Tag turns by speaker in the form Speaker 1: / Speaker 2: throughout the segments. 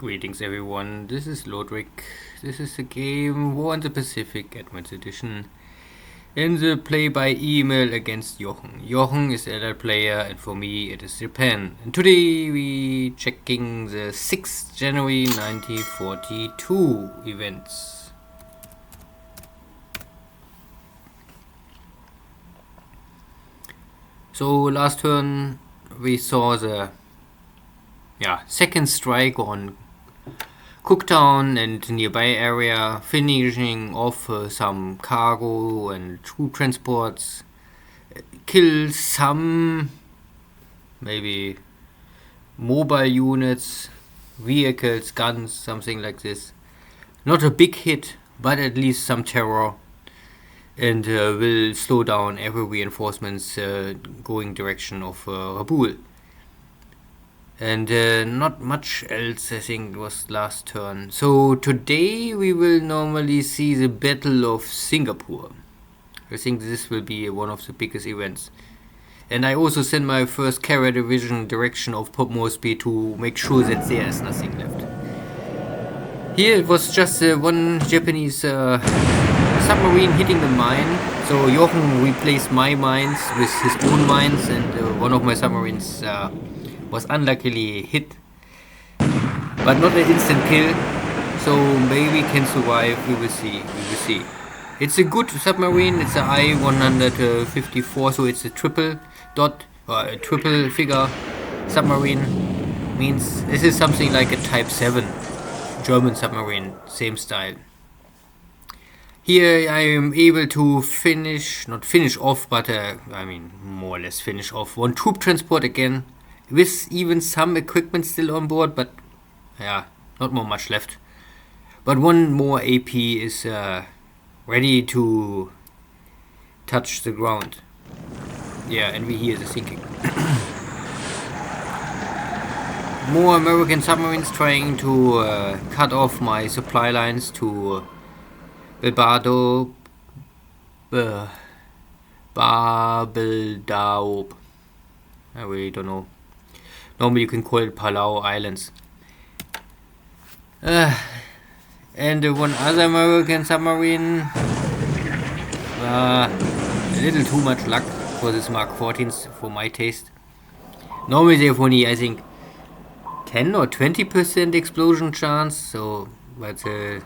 Speaker 1: Greetings everyone, this is Lodrik. This is the game War in the Pacific Advanced Edition in the play by email against Jochen. Jochen is the adult player and for me it is Japan. And today we checking the 6th January 1942 events. So last turn we saw the second strike on Cooktown and nearby area, finishing off some cargo and troop transports, kill some maybe mobile units, vehicles, guns, something like this. Not a big hit, but at least some terror, and will slow down every reinforcements going direction of Rabaul. And not much else, I think, was last turn. So today we will normally see the Battle of Singapore. I think this will be one of the biggest events. And I also send my first carrier division direction of Port Moresby to make sure that there is nothing left. Here it was just one Japanese submarine hitting the mine. So Jochen replaced my mines with his own mines, and one of my submarines was unluckily hit, but not an instant kill, so maybe can survive. We will see. It's a good submarine. It's a I-154, so it's a triple figure submarine. Means this is something like a Type 7 German submarine, same style. Here I am able to not finish off, but more or less finish off one troop transport again, with even some equipment still on board, but not much left. But one more AP is ready to touch the ground. Yeah, and we hear the sinking. More American submarines trying to cut off my supply lines to Babeldaob. I really don't know. Normally you can call it Palau Islands. And one other American submarine. A little too much luck for this Mark 14s for my taste. Normally they have only, I think, 10 or 20% explosion chance. So, but I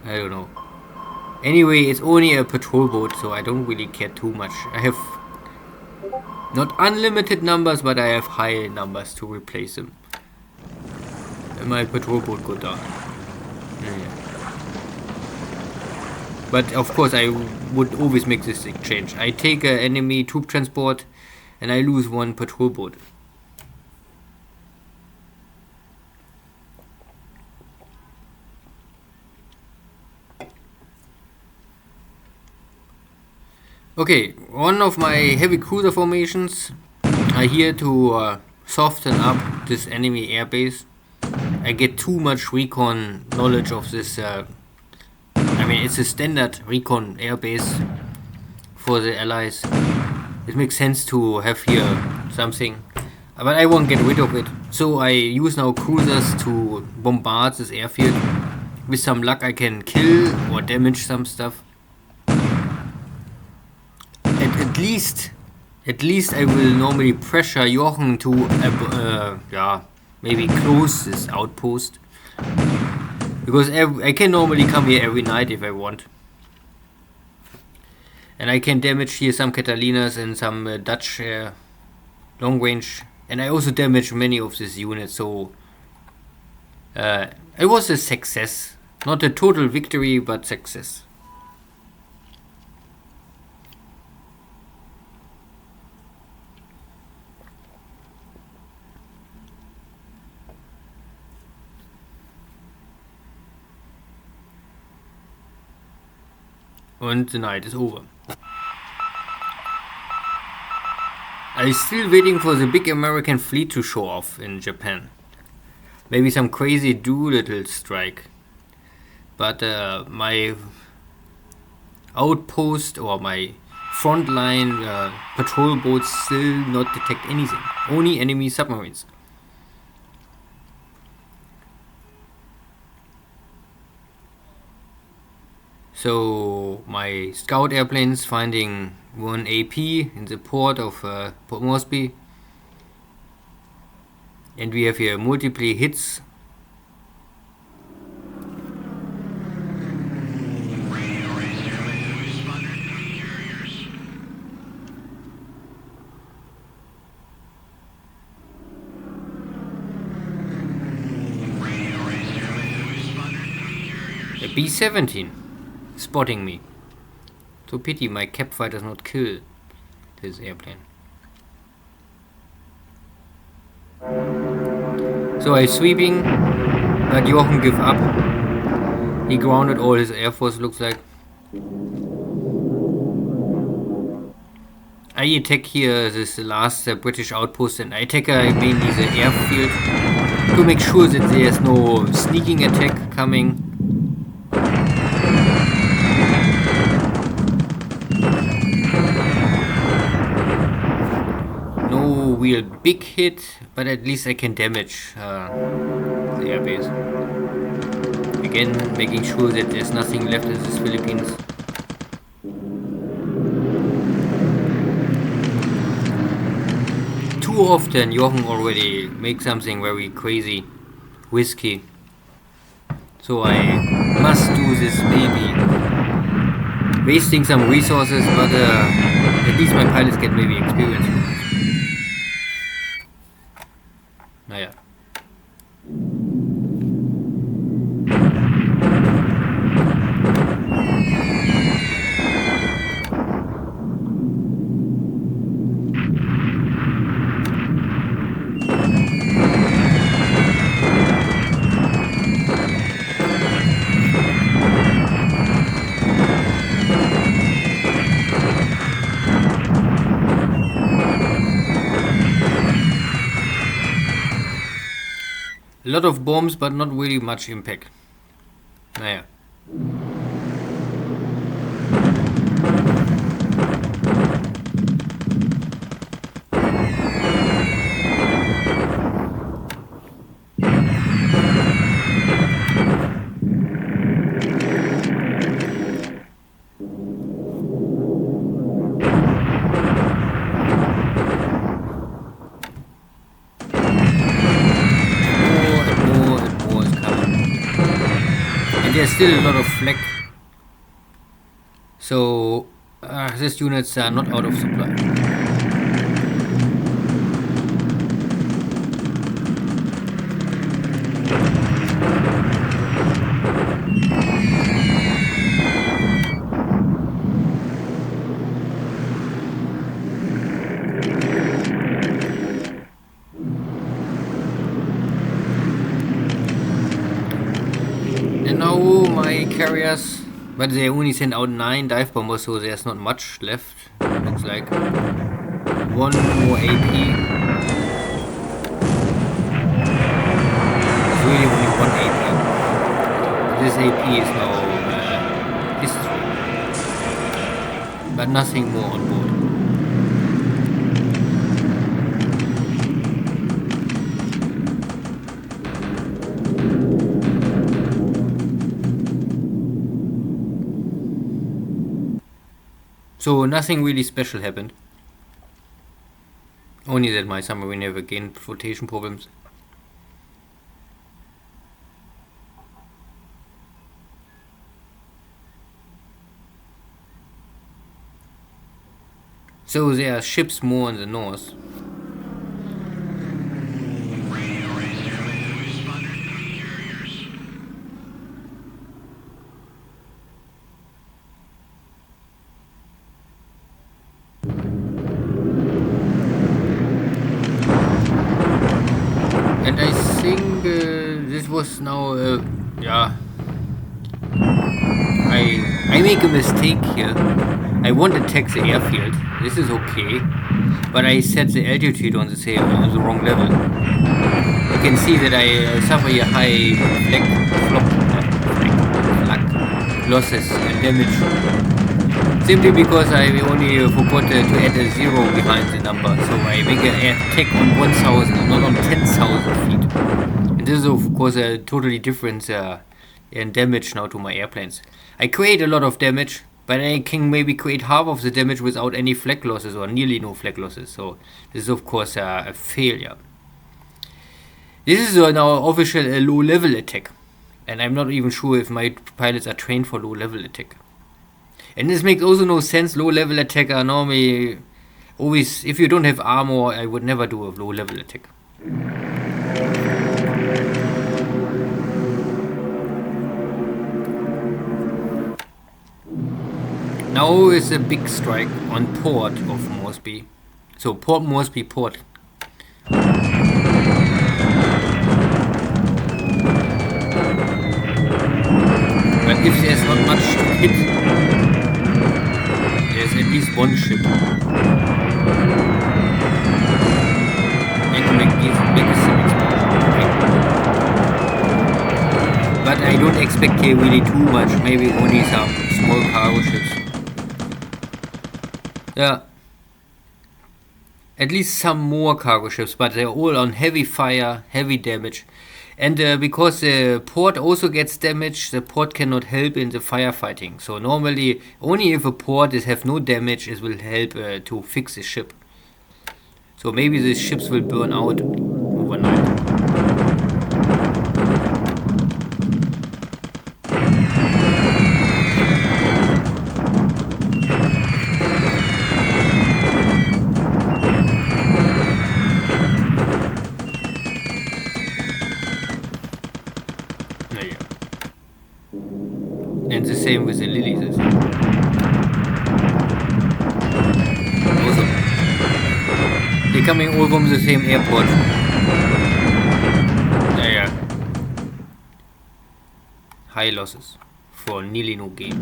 Speaker 1: don't know. Anyway, it's only a patrol boat, so I don't really care too much. I have not unlimited numbers, but I have high numbers to replace them. And my patrol boat go down. But of course I would always make this exchange. I take an enemy troop transport and I lose one patrol boat. Okay, one of my heavy cruiser formations are here to soften up this enemy airbase. I get too much recon knowledge of this. It's a standard recon airbase for the allies. It makes sense to have here something, but I won't get rid of it. So I use now cruisers to bombard this airfield. With some luck I can kill or damage some stuff. At least I will normally pressure Jochen to maybe close this outpost, because I can normally come here every night if I want, and I can damage here some Catalinas and some Dutch long range, and I also damage many of these units. So it was a success, not a total victory, but success. And the night is over. I'm still waiting for the big American fleet to show off in Japan. Maybe some crazy Doolittle strike. But my outpost or my frontline patrol boats still not detect anything. Only enemy submarines. So my scout airplanes finding one AP in the port of Port Moresby, and we have here multiple hits. A B-17 spotting me. So pity my cap fighters not kill this airplane. So I sweeping, but Jochen give up. He grounded all his air force, looks like. I attack here this last British outpost, and I attack mainly the airfield to make sure that there's no sneaking attack coming. No real big hit, but at least I can damage the airbase. Again, making sure that there's nothing left in the Philippines. Too often Jochen already makes something very crazy, risky. So I must do this maybe. Wasting some resources, but at least my pilots get maybe experience with this. Naja. A lot of bombs, but not really much impact. Naja. There's still a lot of flak, so these units are not out of supply. My carriers, but they only send out 9 dive bombers, so there's not much left. Looks like one more AP. It's really only one AP. This AP is now history, but nothing more on board. So nothing really special happened. Only that my submarine never gained flotation problems. So there are ships more in the north. And I think this was now, yeah, I make a mistake here. I won't attack the airfield, this is okay, but I set the altitude on the wrong level. You can see that I suffer a high flak losses and damage, simply because I only forgot to add a 0 behind the number, so I make an attack on 1000 and not on 10,000 feet. And this is of course a totally different in damage now to my airplanes. I create a lot of damage, but I can maybe create half of the damage without any flag losses or nearly no flag losses. So this is of course a failure. This is now official low level attack, and I'm not even sure if my pilots are trained for low level attack. And this makes also no sense. Low level attack are normally always, if you don't have armor, I would never do a low level attack. Now is a big strike on port of Moresby. So Port Moresby port. But if there's not much to hit, there's at least one ship. And make some explosion. But I don't expect here really too much, maybe only some small cargo ships. Yeah. At least some more cargo ships, but they're all on heavy fire, heavy damage. And because the port also gets damaged, the port cannot help in the firefighting. So normally, only if a port have no damage, it will help to fix the ship. So maybe the ships will burn out overnight. And the same with the lilies. Also, they're coming all from the same airport. Yeah. High losses for nearly no gain.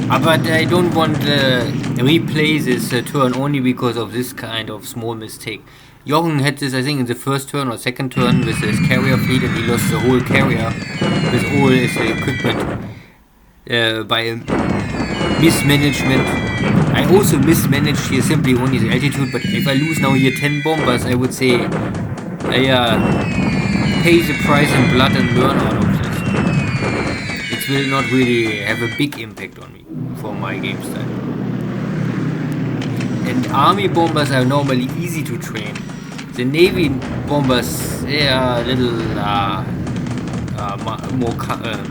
Speaker 1: But I don't want to replay this turn only because of this kind of small mistake. Jochen had this, I think, in the first turn or second turn with his carrier fleet, and he lost the whole carrier with all his equipment by mismanagement. I also mismanaged here simply only the altitude, but if I lose now here 10 bombers, I would say I pay the price in blood and learn out of this. It will not really have a big impact on me for my game style. And army bombers are normally easy to train. The navy bombers, they are a little more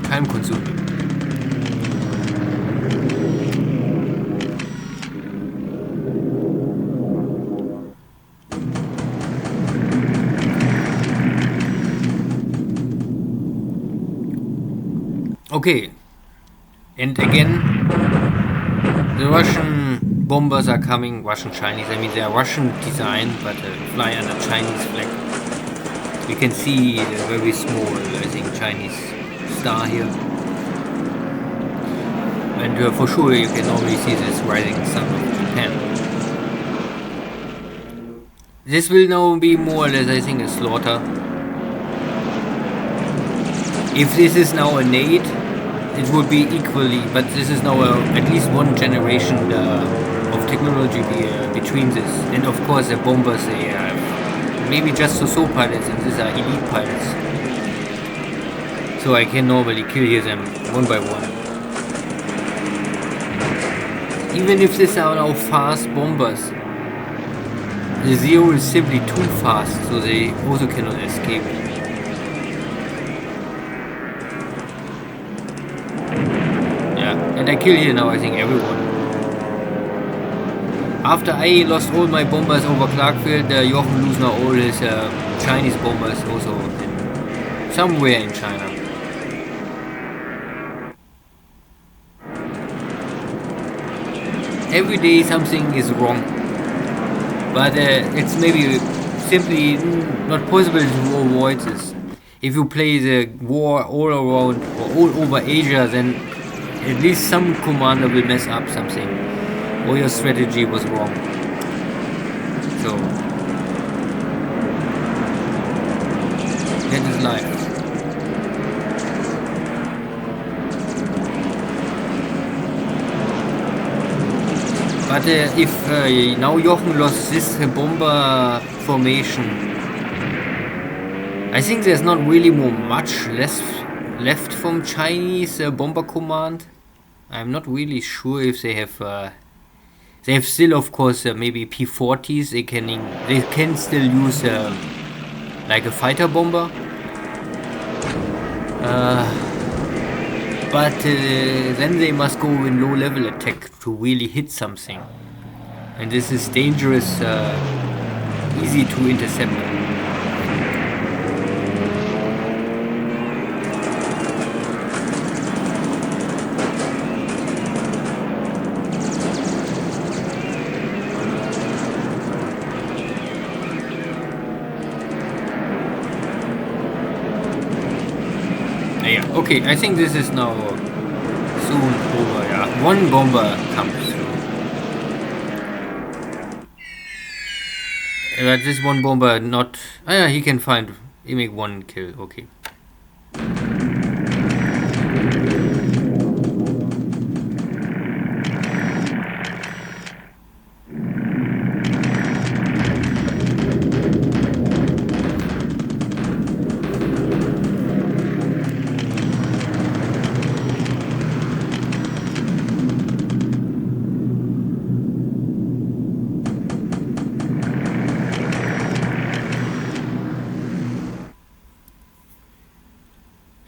Speaker 1: time consuming. Okay, and again, the Russian bombers are coming, Russian Chinese, I mean they are Russian design, but fly under Chinese flag. You can see a very small, I think, Chinese star here. And for sure you can normally see this rising sun of Japan. This will now be more or less, I think, a slaughter. If this is now a nade, it would be equally, but this is now at least one generation of technology between this. And of course the bombers, they have maybe just so pilots, and these are elite pilots. So I can normally kill them one by one. Even if these are now fast bombers, the zero is simply too fast, so they also cannot escape. And I kill here now, I think, everyone. After I lost all my bombers over Clarkfield, Jochen lose now all his Chinese bombers also somewhere in China. Every day something is wrong, but it's maybe simply not possible to avoid this. If you play the war all around or all over Asia, then at least some commander will mess up something, or your strategy was wrong. So that is life. But if now Jochen lost this bomber formation, I think there's not really much less left from Chinese bomber command. I'm not really sure if they have. They have still, of course, maybe P-40s. They can still use like a fighter bomber. But then they must go in low-level attack to really hit something, and this is dangerous, easy to intercept. Yeah, okay, I think this is now soon over. Yeah, one bomber comes through. But this one bomber not. Yeah, he can make one kill. Okay.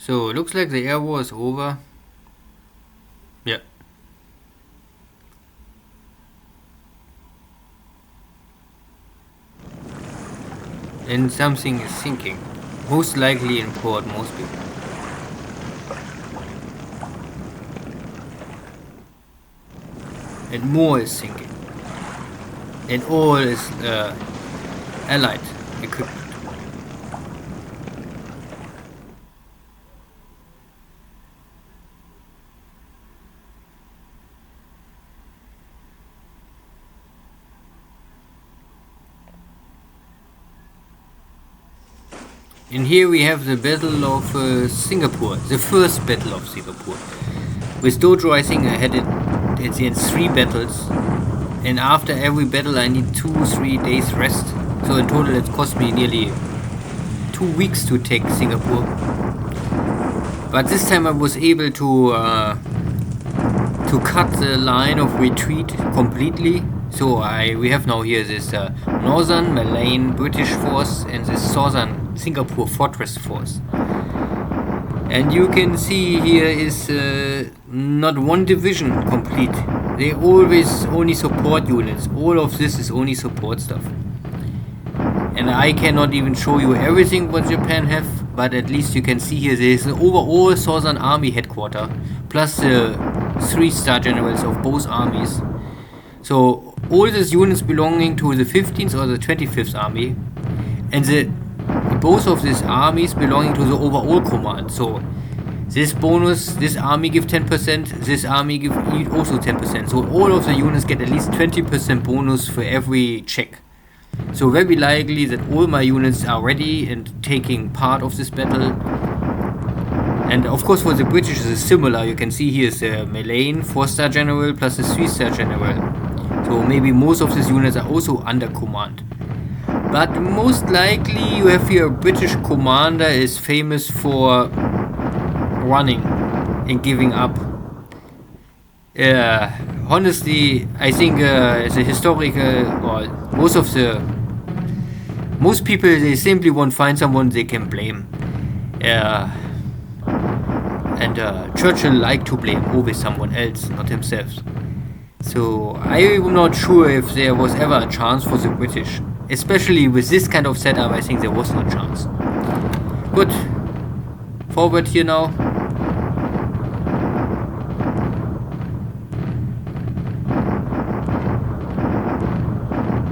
Speaker 1: So looks like the air war is over. Yeah. And something is sinking. Most likely in port, most people. And more is sinking. And all is allied equipment. And here we have the Battle of Singapore, the first Battle of Singapore. With Dojo, I think I had it at the end 3 battles, and after every battle I need 2-3 days rest. So in total it cost me nearly 2 weeks to take Singapore. But this time I was able to cut the line of retreat completely. So we have now here this northern Malayan British force and this southern Singapore Fortress force. And you can see here is not one division complete. They always only support units. All of this is only support stuff. And I cannot even show you everything what Japan have, but at least you can see here there is an overall Southern Army headquarters, plus the 3-star generals of both armies. So all these units belonging to the 15th or the 25th Army, and both of these armies belonging to the overall command. So this bonus, this army give 10%, this army give also 10%. So all of the units get at least 20% bonus for every check. So very likely that all my units are ready and taking part of this battle. And of course for the British it is similar. You can see here is the Malayan 4-star general plus the 3-star general. So maybe most of these units are also under command. But most likely you have here a British commander is famous for running and giving up. Honestly, I think the historical or most people they simply won't find someone they can blame. And Churchill liked to blame always someone else, not himself. So I'm not sure if there was ever a chance for the British. Especially with this kind of setup, I think there was no chance. Good. Forward here now.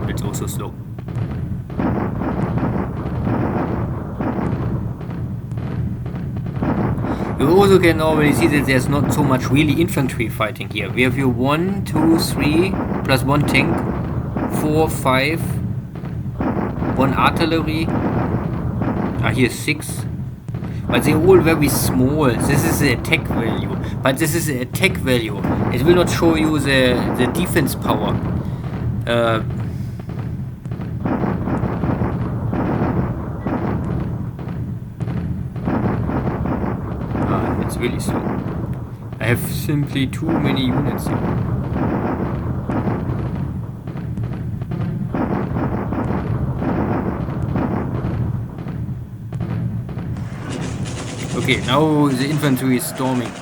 Speaker 1: It's also slow. You also can already see that there's not so much really infantry fighting here. We have here 1, 2, 3, plus 1 tank, 4, 5, 1 artillery. Here's 6. But they're all very small. This is the attack value. But this is the attack value. It will not show you the defense power. really slow. I have simply too many units here. Okay, now the infantry is storming.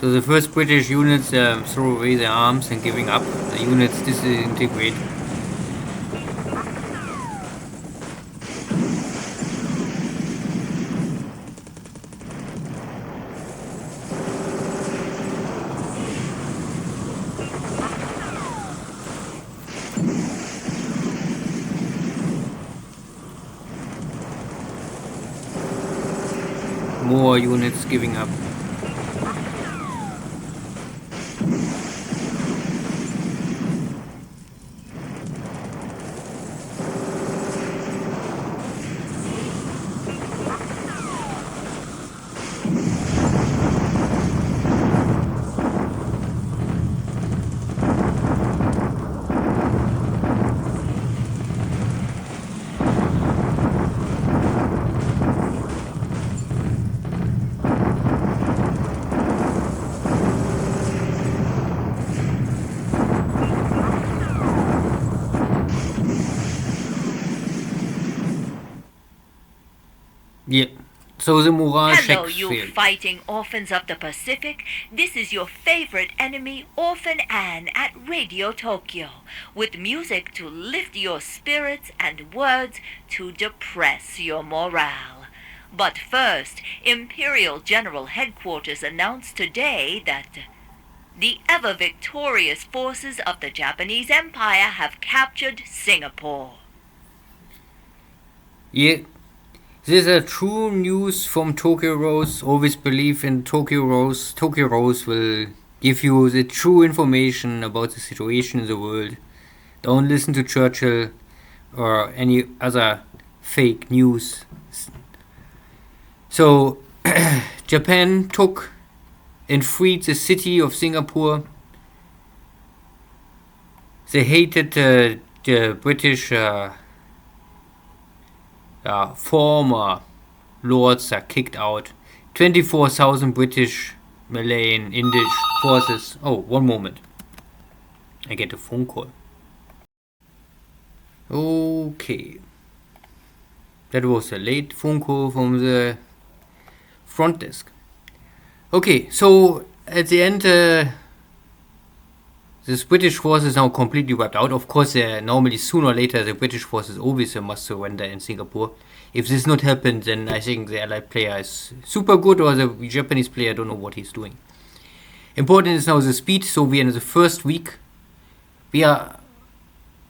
Speaker 1: So the first British units throw away their arms and giving up. The units disintegrate. More units giving up. Yeah. So the morale
Speaker 2: Hello,
Speaker 1: checks
Speaker 2: you
Speaker 1: failed.
Speaker 2: fighting orphans of the Pacific. This is your favorite enemy, Orphan Anne, at Radio Tokyo, with music to lift your spirits and words to depress your morale. But first, Imperial General Headquarters announced today that the ever-victorious forces of the Japanese Empire have captured Singapore.
Speaker 1: Yeah. These are true news from Tokyo Rose. Always believe in Tokyo Rose. Tokyo Rose will give you the true information about the situation in the world. Don't listen to Churchill or any other fake news. So, Japan took and freed the city of Singapore. They hated the British former lords are kicked out. 24,000 British Malayan Indian forces. Oh, one moment. I get a phone call. Okay. That was a late phone call from the front desk. Okay, so at the end, this British forces now completely wiped out. Of course, normally sooner or later the British forces always must surrender in Singapore. If this not happened, then I think the Allied player is super good, or the Japanese player don't know what he's doing. Important is now the speed. So we are in the first week. We are,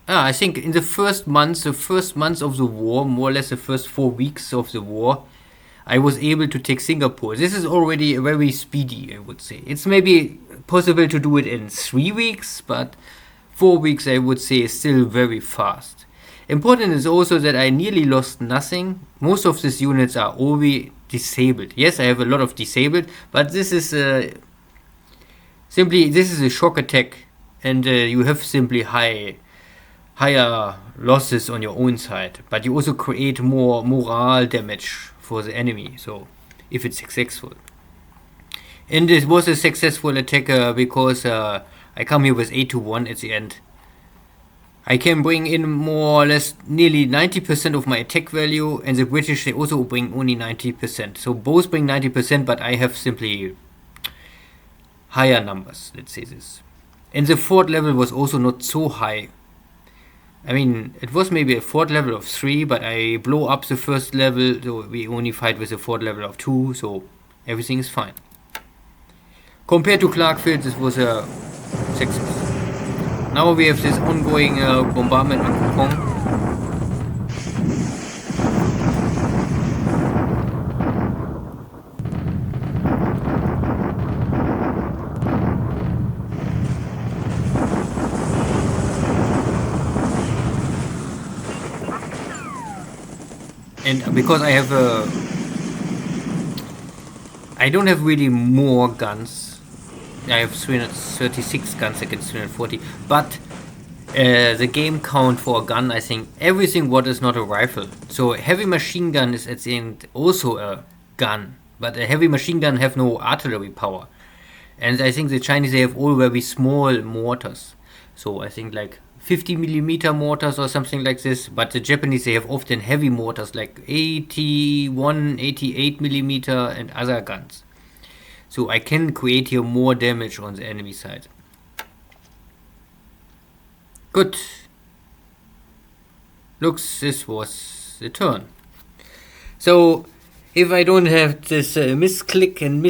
Speaker 1: I think in the first months of the war, more or less the first 4 weeks of the war, I was able to take Singapore. This is already very speedy, I would say. It's maybe possible to do it in 3 weeks, but 4 weeks I would say is still very fast. Important is also that I nearly lost nothing. Most of these units are already disabled. Yes, I have a lot of disabled, but this is simply a shock attack, and you have simply higher losses on your own side, but you also create more morale damage for the enemy. So if it's successful, and it was a successful attack because I come here with 8-1 at the end. I can bring in more or less nearly 90% of my attack value, and the British, they also bring only 90%. So both bring 90%, but I have simply higher numbers, let's say this. And the fort level was also not so high. I mean, it was maybe a fort level of 3, but I blow up the first level, so we only fight with a fort level of 2, so everything is fine. Compared to Clarkfield, this was a success. Now we have this ongoing bombardment on Hong Kong. And because I don't have really more guns. I have 336 guns against 340, but the game count for a gun, I think everything what is not a rifle. So heavy machine gun is at the end also a gun, but a heavy machine gun have no artillery power. And I think the Chinese, they have all very small mortars. So I think like 50 millimeter mortars or something like this. But the Japanese, they have often heavy mortars like 81, 88 millimeter and other guns. So I can create here more damage on the enemy side. Good. Looks, this was the turn. So if I don't have this misclick and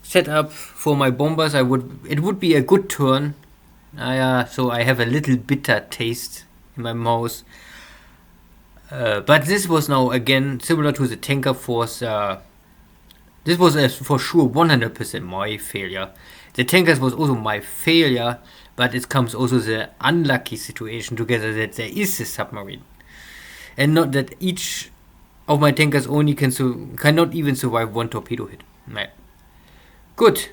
Speaker 1: set up for my bombers, it would be a good turn. So I have a little bitter taste in my mouth. But this was now again similar to the tanker force. This was for sure 100% my failure. The tankers was also my failure, but it comes also the unlucky situation together that there is a submarine, and not that each of my tankers only cannot even survive one torpedo hit. Right. Good.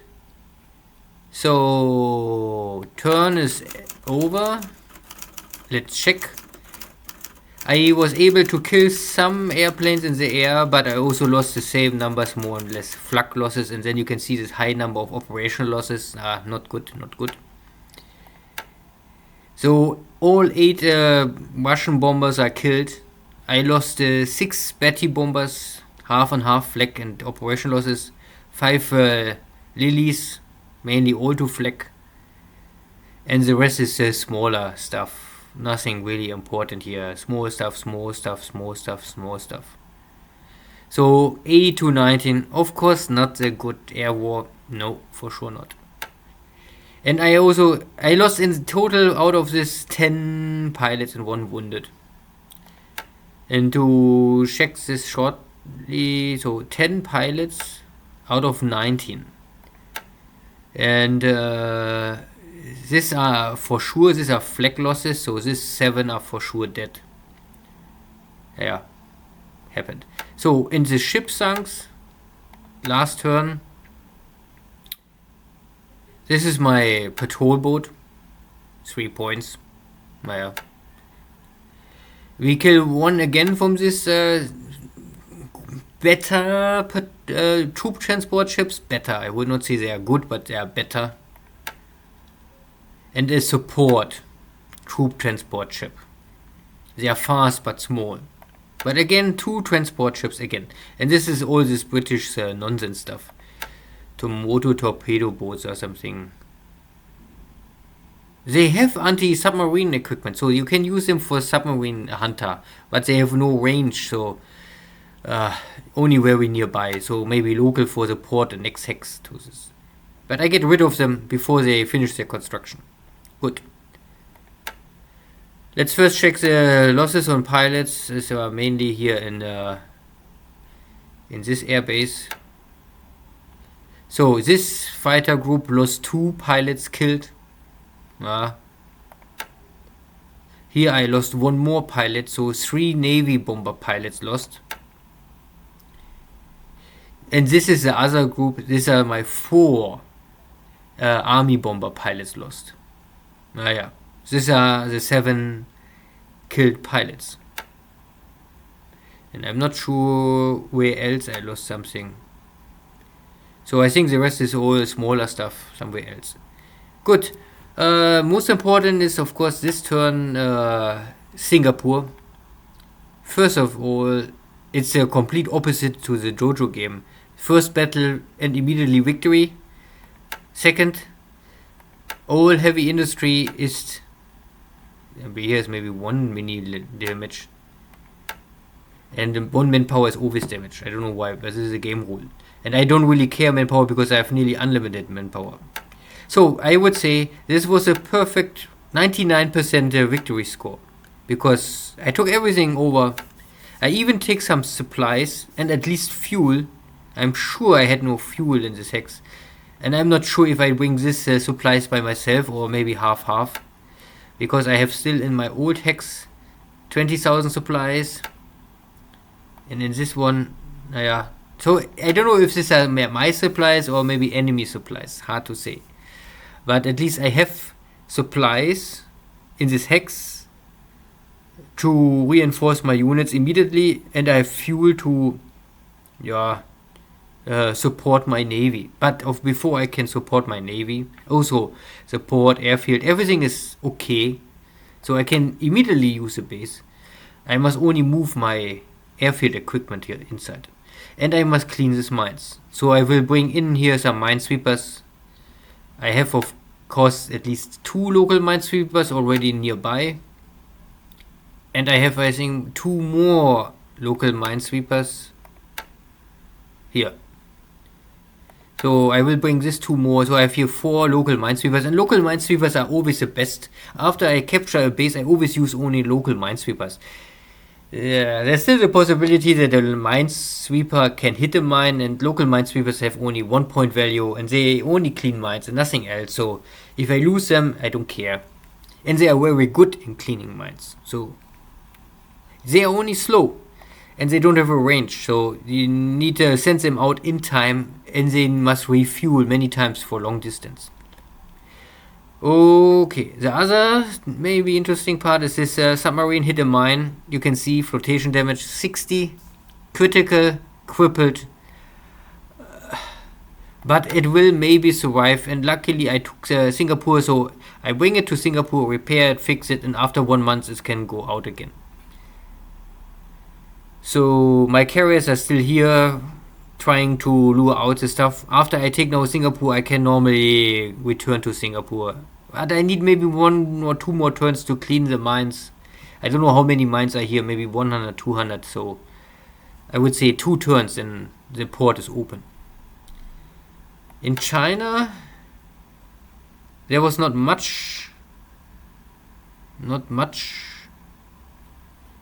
Speaker 1: So turn is over. Let's check. I was able to kill some airplanes in the air, but I also lost the same numbers, more or less flak losses, and then you can see this high number of operational losses. Not good, not good. So all 8 Russian bombers are killed. I lost 6 Betty bombers, half and half flak and operational losses, 5 Lilies, mainly all to flak, and the rest is smaller stuff. Nothing really important here. Small stuff, small stuff, small stuff, small stuff. So A219, of course not a good air war. No, for sure not. And I lost in total out of this 10 pilots and 1 wounded. And to check this shortly, so 10 pilots out of 19. And these are for sure, these are flak losses, so these 7 are for sure dead. Yeah, happened. So in the ship sunks, last turn, this is my patrol boat, 3 points. Yeah. We kill 1 again from this better troop transport ships. Better, I would not say they are good, but they are better. And a support troop transport ship. They are fast but small. But again, 2 transport ships again. And this is all this British nonsense stuff. Tomoto torpedo boats or something. They have anti-submarine equipment, so you can use them for submarine hunter. But they have no range, so only very nearby. So maybe local for the port and next hex to this. But I get rid of them before they finish their construction. Good. Let's first check the losses on pilots. These are mainly here in this airbase. So this fighter group lost 2 pilots killed. Here I lost 1 more pilot, so 3 Navy bomber pilots lost. And this is the other group. These are my 4 Army bomber pilots lost. Yeah. These are the 7 killed pilots. And I'm not sure where else I lost something. So I think the rest is all smaller stuff somewhere else. Good. Most important is, of course, this turn Singapore. First of all, it's a complete opposite to the JoJo game. First battle and immediately victory. Second, all heavy industry is... Here's maybe 1 mini damage. And 1 manpower is always damage. I don't know why, but this is a game rule. And I don't really care manpower because I have nearly unlimited manpower. So I would say this was a perfect 99% victory score. Because I took everything over. I even take some supplies and at least fuel. I'm sure I had no fuel in this hex. And I'm not sure if I bring this supplies by myself or maybe half-half. Because I have still in my old hex 20,000 supplies. And in this one, so I don't know if these are my supplies or maybe enemy supplies. Hard to say. But at least I have supplies in this hex to reinforce my units immediately, and I have fuel to support my navy. But before I can support my navy, also support airfield, everything is okay. So I can immediately use a base. I must only move my airfield equipment here inside. And I must clean these mines. So I will bring in here some minesweepers. I have of course at least 2 local minesweepers already nearby. And I have, I think, 2 more local minesweepers here. So I will bring this 2 more. So I have here 4 local minesweepers. And local minesweepers are always the best. After I capture a base, I always use only local minesweepers. There's still the possibility that a minesweeper can hit a mine, and local minesweepers have only 1 point value and they only clean mines and nothing else. So if I lose them, I don't care. And they are very good in cleaning mines. So they are only slow and they don't have a range. So you need to send them out in time, and they must refuel many times for long distance. Okay, the other maybe interesting part is this submarine hit a mine. You can see flotation damage 60, critical, crippled, but it will maybe survive. And luckily I took Singapore, so I bring it to Singapore, repair it, fix it, and after 1 month it can go out again. So my carriers are still here, trying to lure out the stuff. After I take now Singapore, I can normally return to Singapore. But I need maybe 1 or 2 more turns to clean the mines. I don't know how many mines are here, maybe 100, 200. So I would say 2 turns and the port is open. In China, there was not much.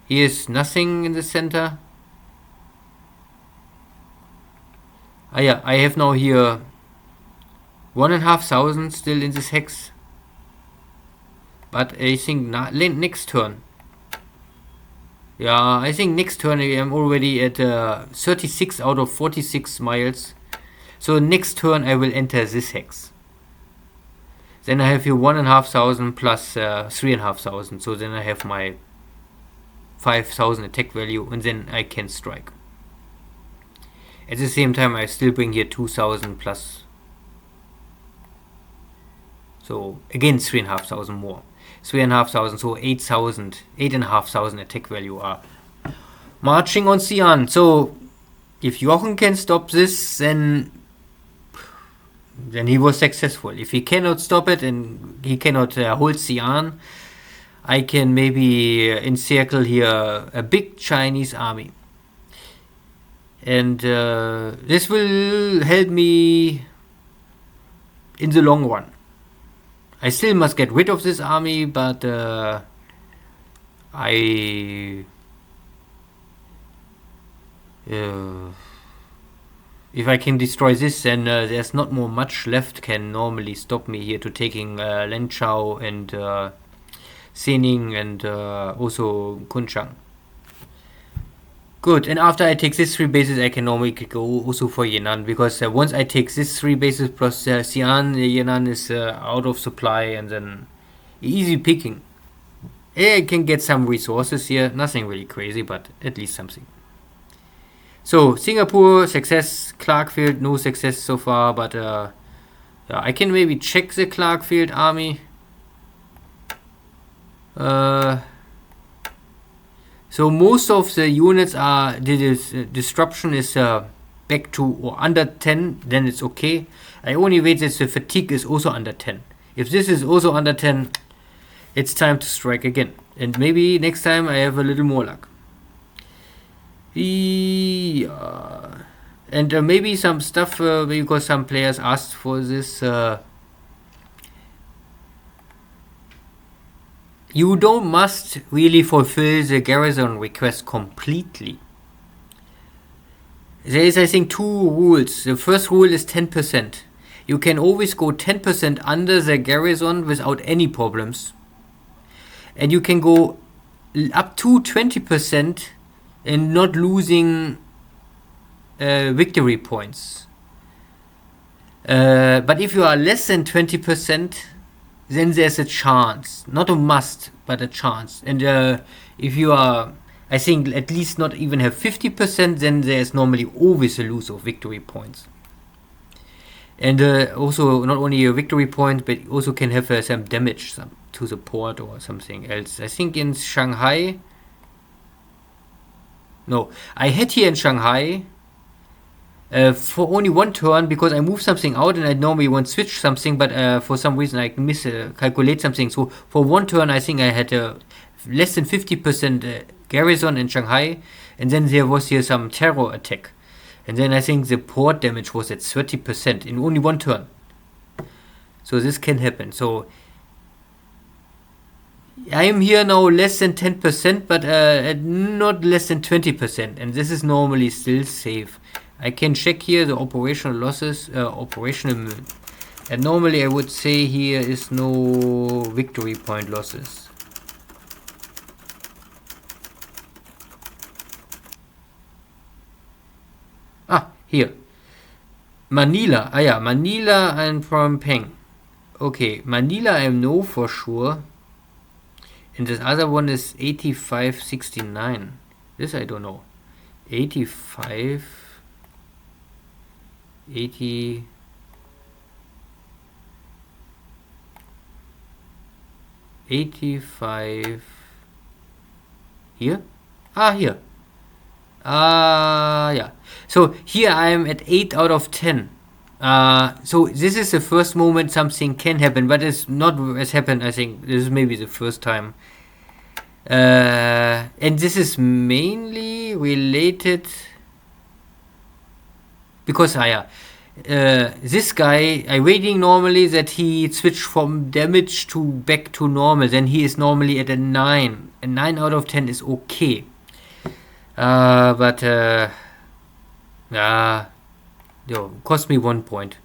Speaker 1: Here's nothing in the center. I have now here 1,500 still in this hex. But I think next turn. I think next turn I am already at 36 out of 46 miles. So next turn I will enter this hex. Then I have here 1,500 plus 3,500. So then I have my 5,000 attack value, and then I can strike. At the same time, I still bring here 2,000 plus. So again 3,500 more. 3,500, so 8,000, 8,500 attack value are marching on Xi'an. So if Jochen can stop this, then he was successful. If he cannot stop it and he cannot hold Xi'an, I can maybe encircle here a big Chinese army. And this will help me in the long run. I still must get rid of this army, but if I can destroy this, then there's not more much left can normally stop me here to taking Lanzhou and Zening and also Kunchang. Good, and after I take these 3 bases, I can normally go also for Yan'an, because once I take these 3 bases plus Xi'an, Yan'an is out of supply, and then easy picking. I can get some resources here, nothing really crazy, but at least something. So Singapore, success. Clarkfield, no success so far, but I can maybe check the Clarkfield army. So most of the units are, disruption is back to or under 10, then it's okay. I only wait that the fatigue is also under 10. If this is also under 10, it's time to strike again. And maybe next time I have a little more luck. And maybe some stuff, because some players asked for this. You don't must really fulfill the Garrison request completely. There is, I think, 2 rules. The first rule is 10%. You can always go 10% under the Garrison without any problems. And you can go up to 20% and not losing victory points. But if you are less than 20%, then there's a chance, not a must, but a chance. And if you are, I think, at least not even have 50%, then there's normally always a loss of victory points. And also not only a victory point, but also can have some damage to the port or something else. I think in Shanghai, no, I had here in Shanghai for only one turn, because I moved something out and I normally won't switch something, but for some reason I miscalculate something. So for one turn I think I had less than 50% garrison in Shanghai, and then there was here some terror attack. And then I think the port damage was at 30% in only one turn. So this can happen. So I am here now less than 10%, but not less than 20%. And this is normally still safe. I can check here the operational losses, and normally I would say here is no victory point losses. Here, Manila. Yeah, Manila and Phnom Penh. Okay, Manila I know for sure. And this other one is 8569. This I don't know. 85, 80. $85 here? Here. Yeah. So here I am at 8 out of 10. So this is the first moment something can happen, but it's not as happened. I think this is maybe the first time. And this is mainly related because this guy, I waiting normally that he switched from damage to back to normal. Then he is normally at a 9. A 9 out of 10 is okay. But cost me 1 point.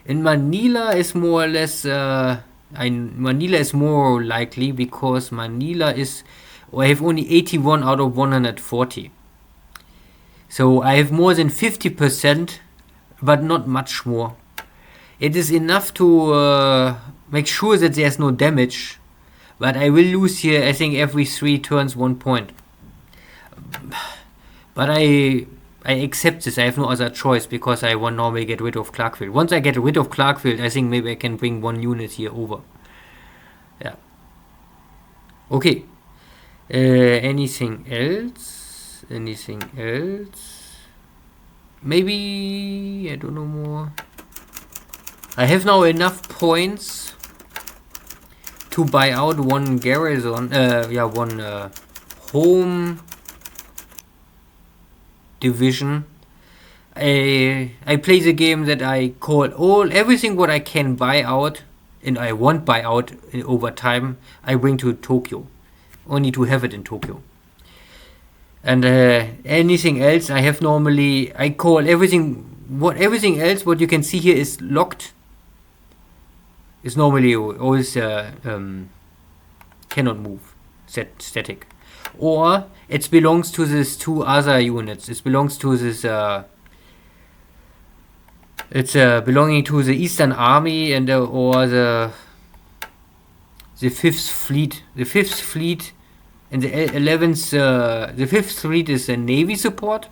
Speaker 1: And Manila is more or less, Manila is more likely because Manila is, I have only 81 out of 140. So I have more than 50%, but not much more. It is enough to make sure that there's no damage, but I will lose here, I think, every 3 turns 1 point. But I accept this. I have no other choice because I won't normally get rid of Clarkfield. Once I get rid of Clarkfield, I think maybe I can bring 1 unit here over. Yeah. Okay. Anything else? Anything else? Maybe, I don't know more. I have now enough points to buy out 1 garrison, one home division. I play the game that I call everything what I can buy out and I won't buy out over time, I bring to Tokyo, only to have it in Tokyo. And anything else I have normally, I call everything else what you can see here is locked, is normally always cannot move, static. Or it belongs to these 2 other units. It belongs to this. It's belonging to the Eastern Army and or the 5th Fleet. The 5th Fleet and the 11th. The 5th Fleet is a Navy support,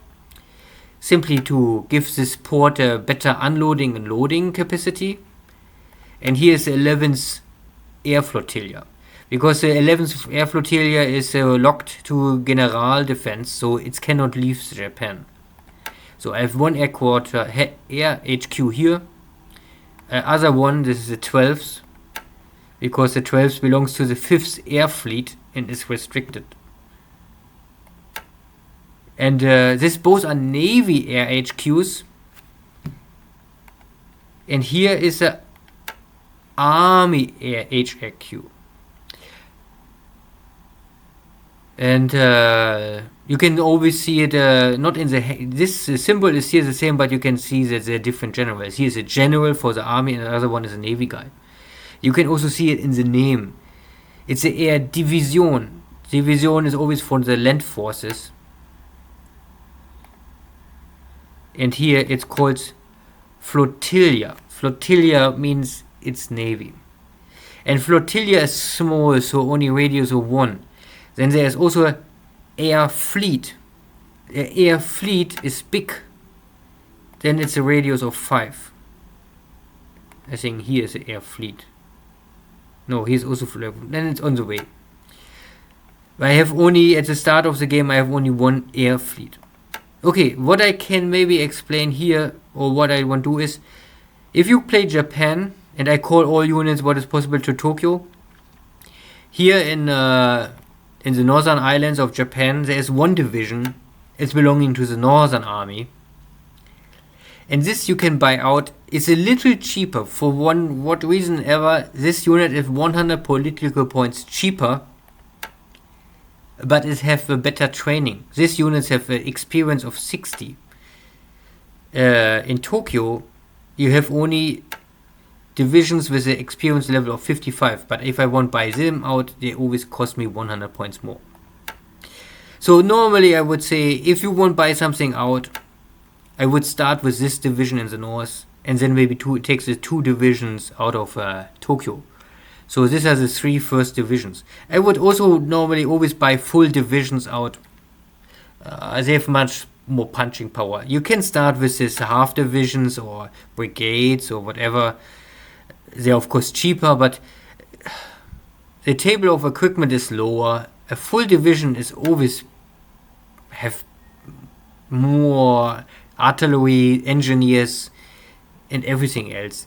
Speaker 1: simply to give this port a better unloading and loading capacity. And here is the 11th Air Flotilla. Because the 11th Air Flotilla is locked to General Defense, so it cannot leave Japan. So I have 1 air HQ here. Other one, this is the 12th, because the 12th belongs to the 5th Air Fleet and is restricted. And this both are Navy air HQs. And here is a Army air HQ. And you can always see it not in this symbol is here the same, but you can see that they're different generals. Here's a general for the army and the other one is a navy guy. You can also see it in the name. It's the air division. Division is always for the land forces. And here it's called flotilla. Flotilla means it's navy. And flotilla is small, so only radius of 1. Then there's also an air fleet. The air fleet is big. Then it's a radius of 5. I think here is the air fleet. No, here's also then it's on the way. I have only, at the start of the game, I have only one air fleet. Okay, what I can maybe explain here, or what I want to do is, if you play Japan, and I call all units what is possible to Tokyo, here in the northern islands of Japan, there is one division, it's belonging to the Northern Army. And this you can buy out. It's a little cheaper. For what reason ever, this unit is 100 political points cheaper, but it have a better training. These units have an experience of 60. In Tokyo, you have only divisions with an experience level of 55, but if I want to buy them out, they always cost me 100 points more. So normally I would say, if you want to buy something out, I would start with this division in the north, and then maybe it takes the 2 divisions out of Tokyo. So these are the 3 first divisions. I would also normally always buy full divisions out. They have much more punching power. You can start with this half divisions or brigades or whatever. They're of course cheaper, but the table of equipment is lower. A full division is always have more artillery, engineers, and everything else.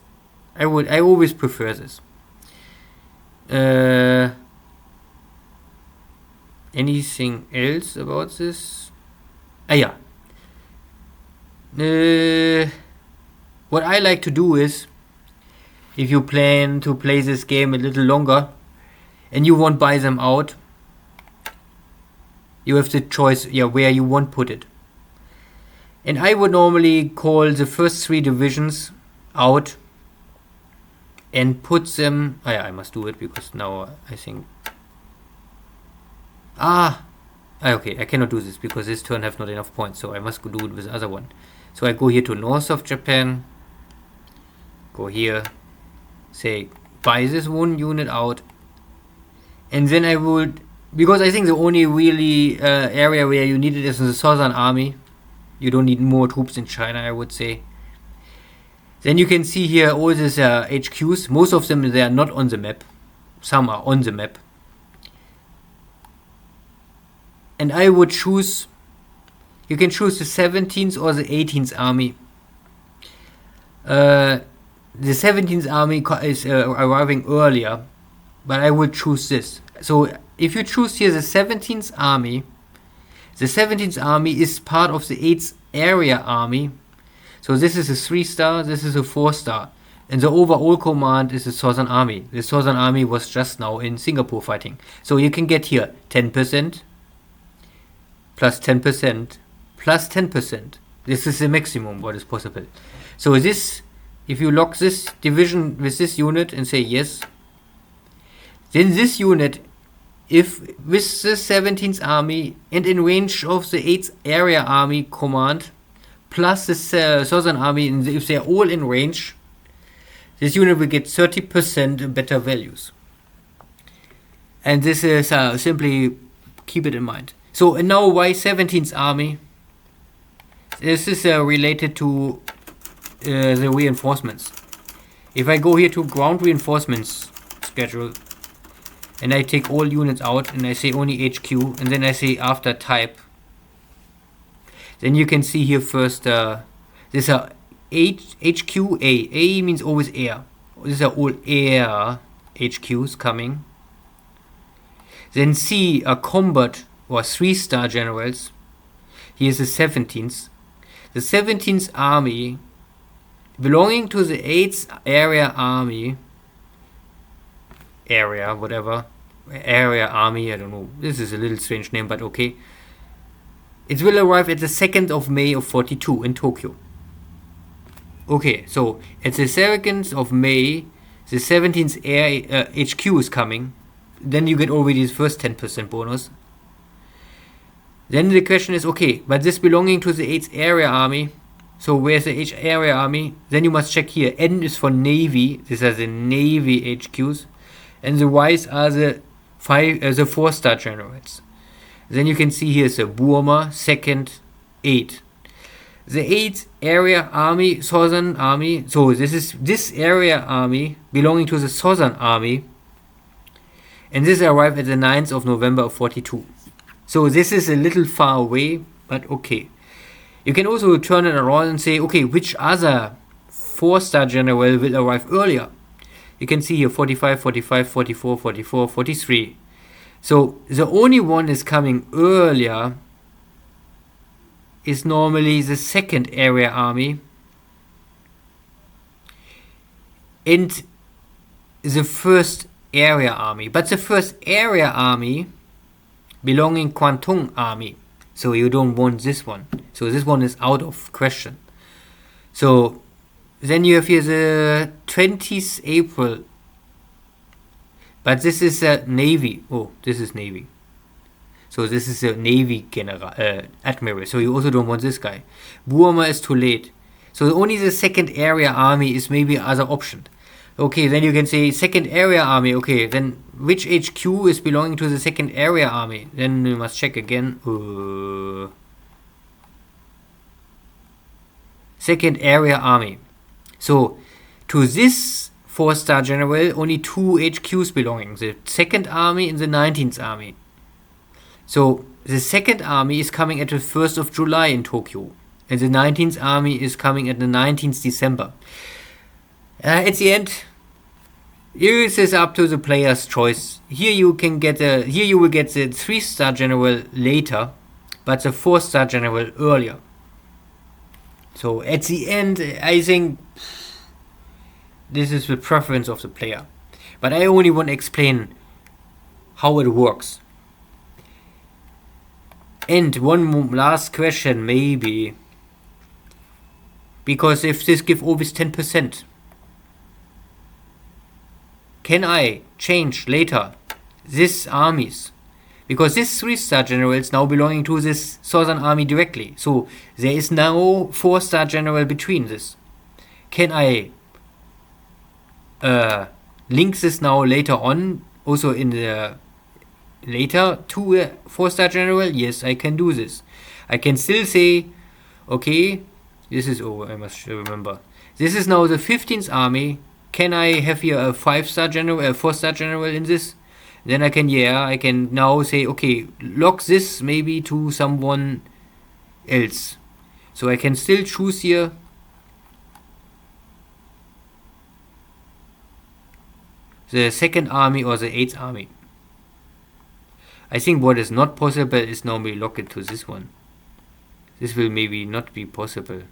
Speaker 1: I always prefer this. Anything else about this? Yeah. What I like to do is, if you plan to play this game a little longer and you won't buy them out, you have the choice where you want put it. And I would normally call the first 3 divisions out and put them... I must do it because now I think... okay, I cannot do this because this turn have not enough points, so I must do it with the other one. So I go here to north of Japan, go here, say buy this one unit out, and then I would... Because I think the only really area where you need it is in the Southern Army. You don't need more troops in China, I would say. Then you can see here all these HQs. Most of them, they are not on the map. Some are on the map. And I would choose... You can choose the 17th or the 18th Army. The 17th Army is arriving earlier, but I would choose this. So if you choose here the 17th Army, the 17th Army is part of the 8th Area Army. So this is a 3-star, this is a 4-star. And the overall command is the Southern Army. The Southern Army was just now in Singapore fighting. So you can get here 10%, plus 10%, plus 10%. This is the maximum what is possible. So this, if you lock this division with this unit and say yes, then this unit, if with the 17th Army and in range of the 8th Area Army command, plus the Southern Army, and if they are all in range, this unit will get 30% better values. And this is simply keep it in mind. So and now why 17th Army? This is related to the reinforcements. If I go here to ground reinforcements schedule, and I take all units out and I say only HQ, and then I say after type, then you can see here first these are HQA. A means always air. These are all air HQs coming. Then C are combat or 3-star generals. Here's the 17th. The 17th Army belonging to the 8th Area Army. Area, whatever. Area Army, I don't know. This is a little strange name, but okay. It will arrive at the 2nd of May of 42 in Tokyo. Okay, so at the 2nd of May, the 17th Air HQ is coming. Then you get already the first 10% bonus. Then the question is, okay, but this belonging to the 8th Area Army, So where's the H area army? Then you must check here. N is for Navy. These are the Navy HQs. And the Ys are the 4-star generals. Then you can see here is the Burma, 2nd, 8. The 8th area army, Southern Army. So this area army belonging to the Southern Army. And this arrived at the 9th of November of 42. So this is a little far away, but okay. You can also turn it around and say, okay, which other 4-star general will arrive earlier? You can see here 45, 45, 44, 44, 43. So the only one is coming earlier is normally the 2nd area army and the 1st area army. But the 1st area army belonging Kwantung army. So you don't want this one. So this one is out of question. So then you have here the 20th April. But this is a Navy. Oh, this is Navy. So this is a Navy Admiral. So you also don't want this guy. Burma is too late. So only the 2nd area army is maybe other option. Okay, then you can say 2nd area army. Okay, then which HQ is belonging to the 2nd area army? Then we must check again. 2nd area army. So to this 4-star general, only 2 HQs belonging. The 2nd army and the 19th army. So the 2nd army is coming at the 1st of July in Tokyo. And the 19th army is coming at the 19th December. At the end, this is up to the player's choice. Here you will get the 3-star general later, but the 4-star general earlier. So at the end, I think this is the preference of the player. But I only want to explain how it works. And one last question maybe. Because if this gives always 10%, can I change later these armies? Because this 3-star general is now belonging to this Southern Army directly. So there is no 4-star general between this. Can I link this now later on, also in the later to a 4-star general? Yes, I can do this. I can still say, okay, this is, I must remember. This is now the 15th army. Can I have here a 5-star general, a 4-star general in this? Then I can now say, okay, lock this maybe to someone else. So I can still choose here the 2nd army or the 8th army. I think what is not possible is normally lock it to this one. This will maybe not be possible.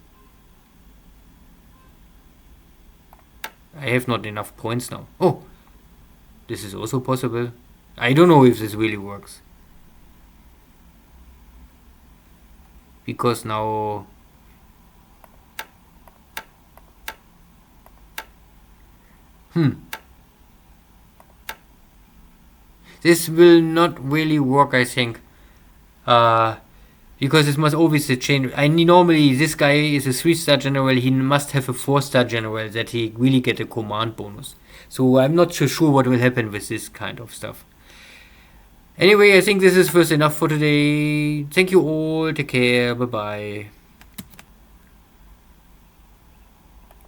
Speaker 1: I have not enough points now. Oh, this is also possible. I don't know if this really works. Because now this will not really work, I think. Because it must always change. Normally this guy is a 3-star general. He must have a 4-star general that he really get a command bonus. So I'm not so sure what will happen with this kind of stuff. Anyway, I think this is first enough for today. Thank you all. Take care. Bye bye.